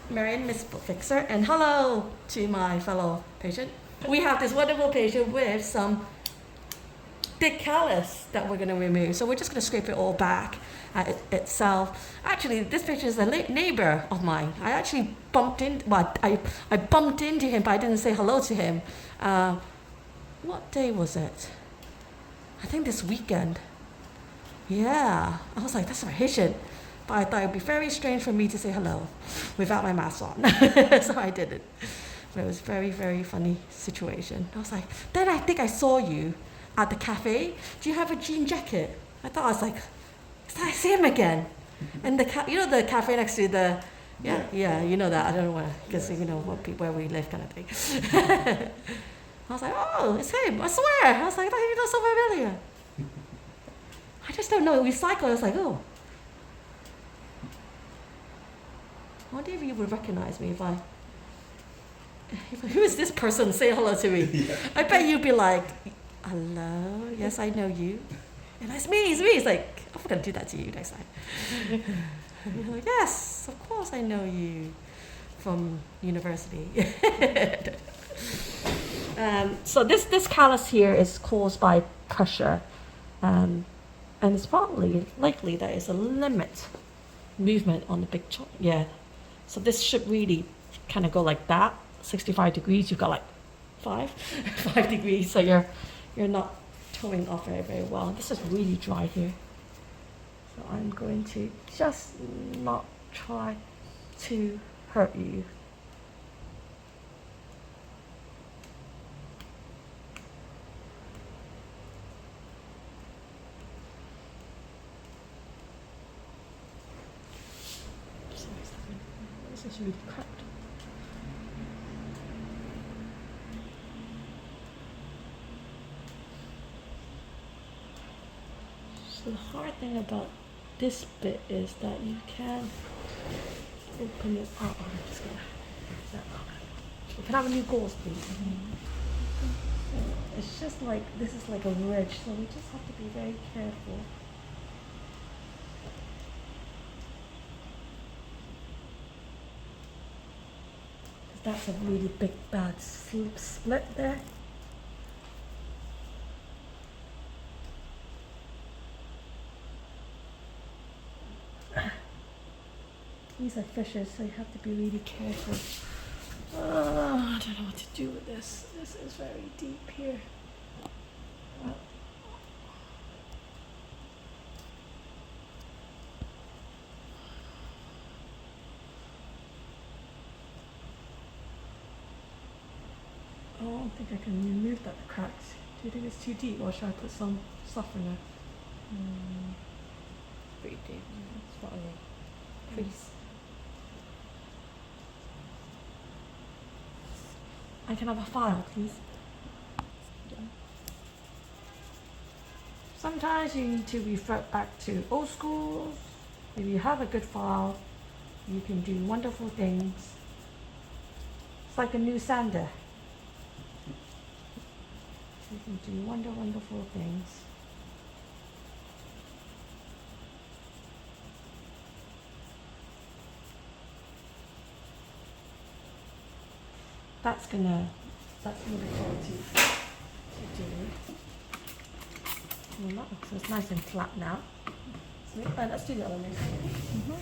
Marion, Miss Fixer, and hello to my fellow patient. We have this wonderful patient with some thick callus that we're going to remove. So we're just going to scrape it all back itself. Actually, this patient is a neighbor of mine. I actually bumped into him, but I didn't say hello to him. What day was it? I think this weekend. Yeah, I was like, that's a patient. But I thought it would be very strange for me to say hello without my mask on. So I didn't. But it was a very, very funny situation. I was like, then I think I saw you at the cafe. Do you have a jean jacket? I thought, I was like, I see him again. And the the cafe next to the, yeah, you know that. I don't know where, because you know where we live kind of thing. I was like, oh, it's him, I swear. I was like, you know so familiar. I just don't know. We cycle. I was like, oh. I wonder if you would recognize me who is this person? Say hello to me. Yeah. I bet you'd be like, hello, yes, I know you. And it's me. It's like, I'm going to do that to you next time. You're like, yes, of course I know you from university. So this callus here is caused by pressure. And it's probably likely that it's a limit movement on the big joint. Yeah. So this should really kind of go like that. 65 degrees, you've got like 5 degrees, so you're not toeing off very, very well. This is really dry here. So I'm going to just not try to hurt you. This is really cracked. So the hard thing about this bit is that you can open it up. I'm just gonna you can have a new gauze, please. It's just like this is like a ridge, so we just have to be very careful. That's a really big bad split there. These are fissures, so you have to be really careful. I don't know what to do with this. This is very deep here. I don't think I can remove that cracks. Do you think it's too deep, or should I put some softener? Pretty deep. It's not a crease. I can have a file, please. Yeah. Sometimes you need to revert back to old schools. If you have a good file, you can do wonderful things. It's like a new sander. You can do wonderful things. That's gonna be hard to do. Well, so it's nice and flat now. So let's do the other one.